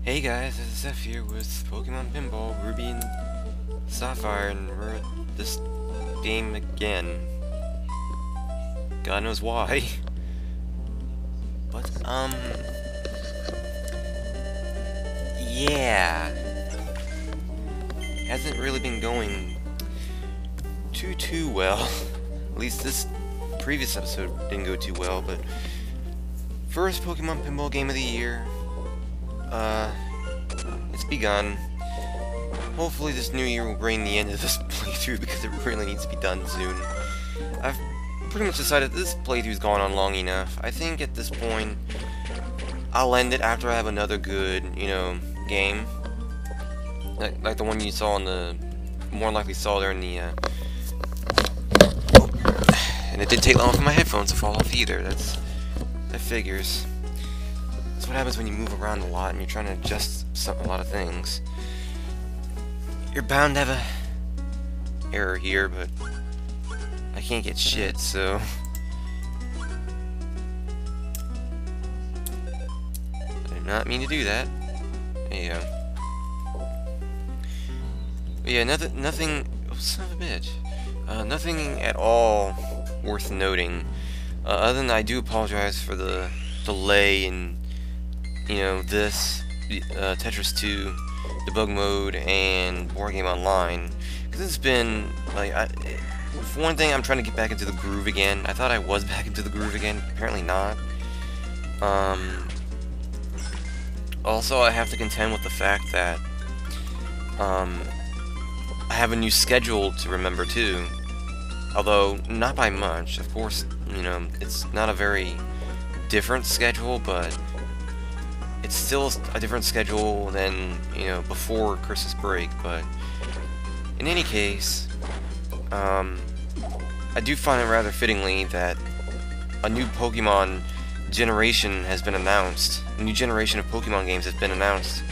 Hey guys, this is Zeph here with Pokemon Pinball, Ruby and Sapphire, and we're at this game again. God knows why. But, yeah. Hasn't really been going too well. At least this previous episode didn't go too well, but first Pokemon Pinball game of the year. It's begun. Hopefully this new year will bring the end of this playthrough because it really needs to be done soon. I've pretty much decided this playthrough's gone on long enough. I think at this point I'll end it after I have another good, game. Like the one you saw in the, more likely saw there in the, and it didn't take long for my headphones to fall off either. That figures. That's what happens when you move around a lot and you're trying to adjust a lot of things. You're bound to have a error here, but I can't get shit, so I did not mean to do that. There you go. But yeah, nothing. Oh, son of a bitch. Nothing at all worth noting. Other than I do apologize for the delay in, this Tetris 2 debug mode and board game online, because it's been like, for one thing, I'm trying to get back into the groove again. I thought I was back into the groove again, apparently not. Also, I have to contend with the fact that I have a new schedule to remember too, although not by much. Of course, it's not a very different schedule, but it's still a different schedule than, before Christmas break. But in any case, I do find it rather fittingly that a new Pokemon generation has been announced. A new generation of Pokemon games has been announced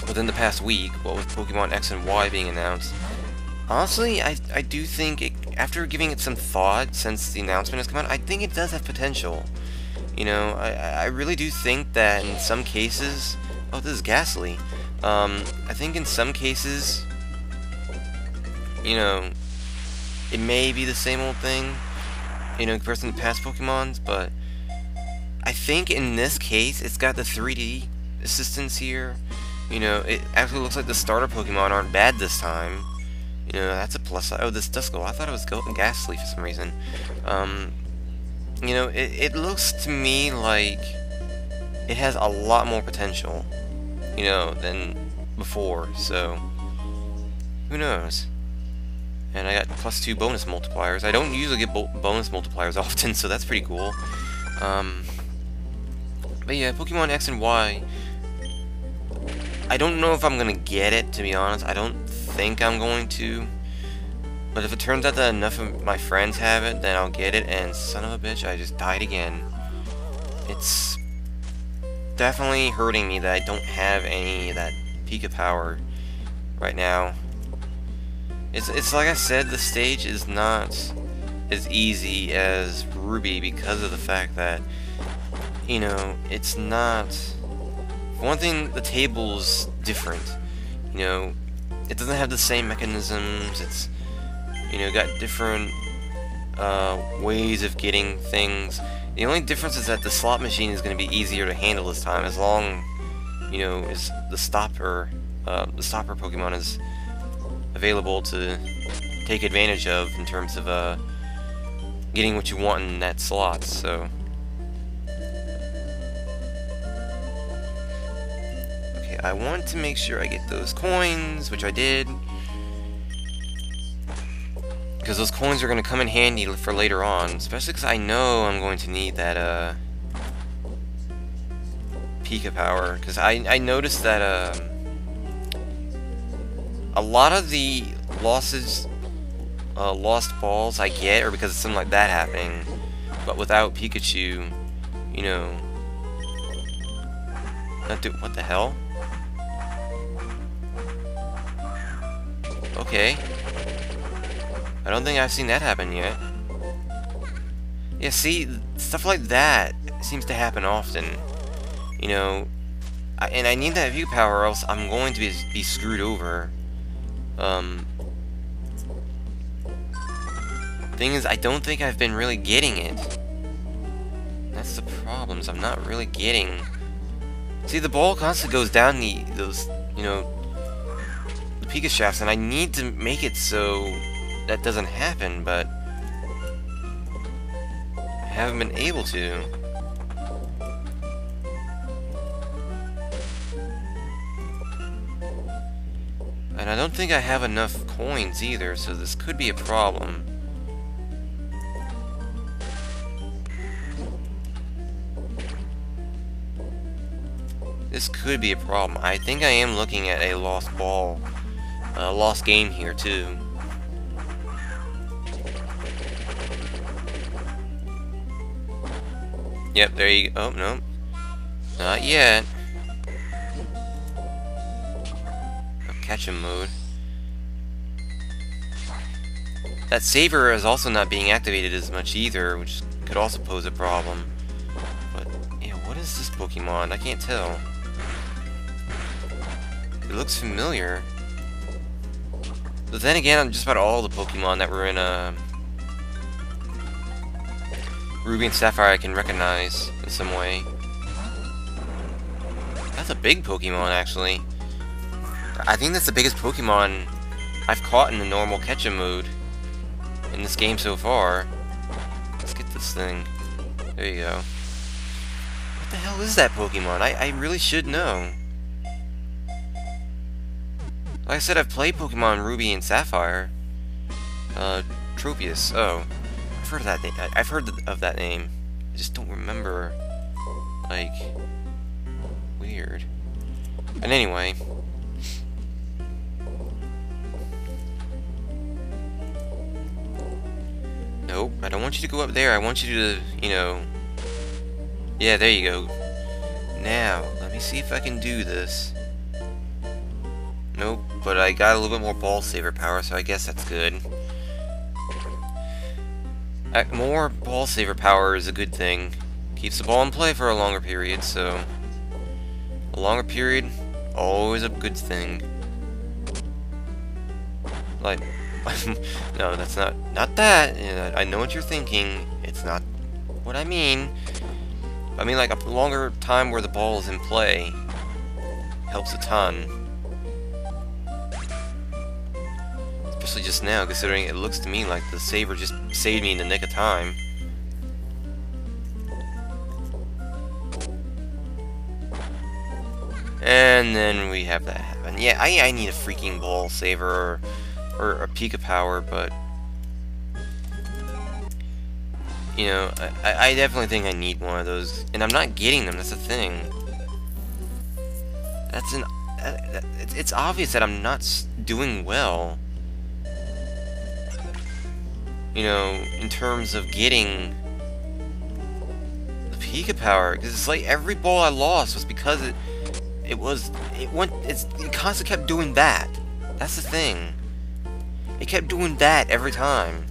within the past week, well, with Pokemon X and Y being announced. Honestly, I do think, after giving it some thought since the announcement has come out, I think it does have potential. I really do think that in some cases... Oh, this is ghastly. I think in some cases, it may be the same old thing, in comparison to past Pokemons, but I think in this case, it's got the 3D assistance here. It actually looks like the starter Pokemon aren't bad this time. That's a plus side. Oh, this Duskull. I thought it was ghastly for some reason. It looks to me like it has a lot more potential, than before, so who knows? And I got +2 bonus multipliers. I don't usually get bonus multipliers often, so that's pretty cool. But yeah, Pokemon X and Y, I don't know if I'm gonna get it, to be honest. I don't think I'm going to. But if it turns out that enough of my friends have it, then I'll get it, and son of a bitch, I just died again. It's definitely hurting me that I don't have any of that Pika power right now. It's like I said, the stage is not as easy as Ruby because of the fact that, it's not... For one thing, the table's different. It doesn't have the same mechanisms, it's... got different ways of getting things. The only difference is that the slot machine is going to be easier to handle this time, as long, as the stopper Pokemon is available to take advantage of in terms of getting what you want in that slot. So, okay, I want to make sure I get those coins, which I did. Because those coins are going to come in handy for later on, especially because I know I'm going to need that Pika power. Because I noticed that a lot of the lost balls I get are because of something like that happening, but without Pikachu, what the hell? Okay. I don't think I've seen that happen yet. Yeah, see, stuff like that seems to happen often. And I need that view power, or else I'm going to be screwed over. Thing is, I don't think I've been really getting it. That's the problem, is I'm not really getting... See, the ball constantly goes down those, you know, the Pika shafts, and I need to make it so that doesn't happen, but I haven't been able to. And I don't think I have enough coins either, so this could be a problem. This could be a problem. I think I am looking at a lost ball, lost game here too. Yep, there you go. Oh, no. Not yet. Catch-em mode. That saver is also not being activated as much either, which could also pose a problem. But, yeah, what is this Pokemon? I can't tell. It looks familiar. But then again, just about all the Pokemon that were in Ruby and Sapphire I can recognize in some way. That's a big Pokemon, actually. I think that's the biggest Pokemon I've caught in the normal catch-em mode in this game so far. Let's get this thing. There you go. What the hell is that Pokemon? I really should know. Like I said, I've played Pokemon Ruby and Sapphire. Tropius. Oh, I've heard of that name. I've heard of that name. I just don't remember. Like, weird. And anyway. Nope, I don't want you to go up there. I want you to, you know... Yeah, there you go. Now, let me see if I can do this. Nope, but I got a little bit more ball saver power, so I guess that's good. More ball saver power is a good thing. Keeps the ball in play for a longer period, so... A longer period, always a good thing. Like... No, that's not that. Yeah, I know what you're thinking. It's not what I mean. I mean, like, a longer time where the ball is in play helps a ton. Especially just now, considering it looks to me like the saver just saved me in the nick of time. And then we have that happen. Yeah, I need a freaking ball saver or a Pika power, but you know, I definitely think I need one of those, and I'm not getting them. That's the thing. That's it's obvious that I'm not doing well. You know, in terms of getting the Pika power, because it's like every ball I lost was because it constantly kept doing that. That's the thing. It kept doing that every time.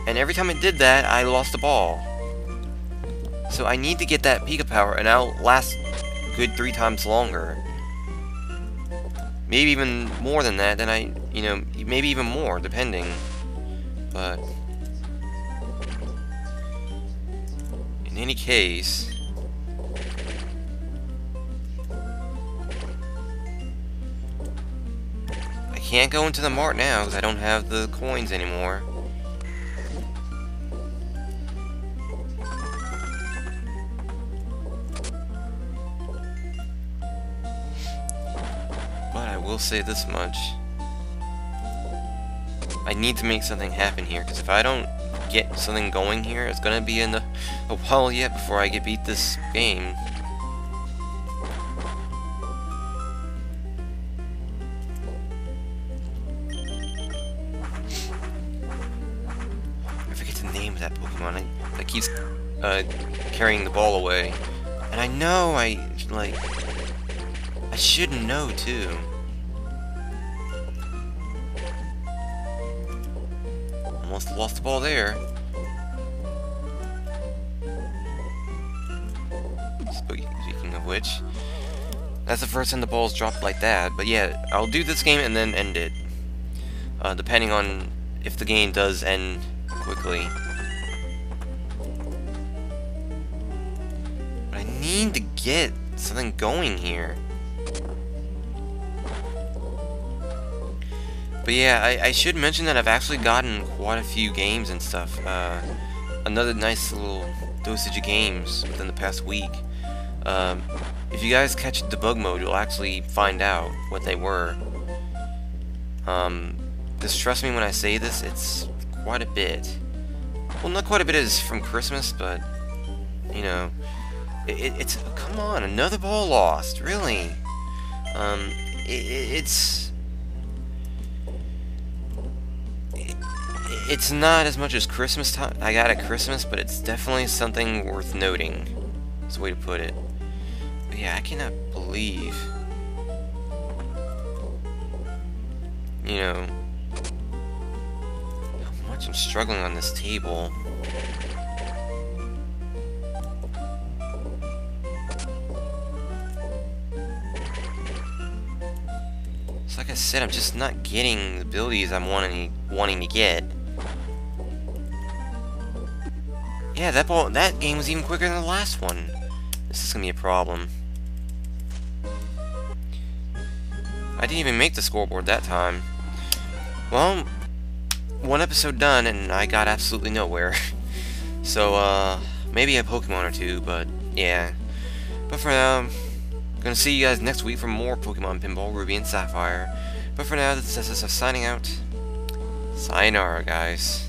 And every time it did that, I lost the ball. So I need to get that Pika power, and I'll last a good 3 times longer. Maybe even more than that, then you know, maybe even more, depending. But in any case, I can't go into the mart now because I don't have the coins anymore. But I will say this much. I need to make something happen here, because if I don't get something going here, it's gonna be a while yet before I beat this game. I forget the name of that Pokemon that keeps carrying the ball away. And I know I should know too. Almost lost the ball there. Speaking of which, That's the first time the ball's dropped like that. But yeah, I'll do this game and then end it. Depending on if the game does end quickly. But I need to get something going here. But yeah, I should mention that I've actually gotten quite a few games and stuff. Another nice little dosage of games within the past week. If you guys catch debug mode, you'll actually find out what they were. Just trust me when I say this, it's quite a bit. Well, not quite a bit as from Christmas, but, you know, it's... Come on, another ball lost, really? It's not as much as Christmas time I got at Christmas, but it's definitely something worth noting. That's the way to put it. But yeah, I cannot believe, you know, how much I'm struggling on this table. So like I said, I'm just not getting the abilities I'm wanting to get. Yeah, that game was even quicker than the last one. This is gonna be a problem. I didn't even make the scoreboard that time. Well, one episode done and I got absolutely nowhere. So, maybe a Pokemon or two, but yeah. But for now, I'm gonna see you guys next week for more Pokemon Pinball, Ruby and Sapphire. But for now, this is us signing out. Sayonara, guys.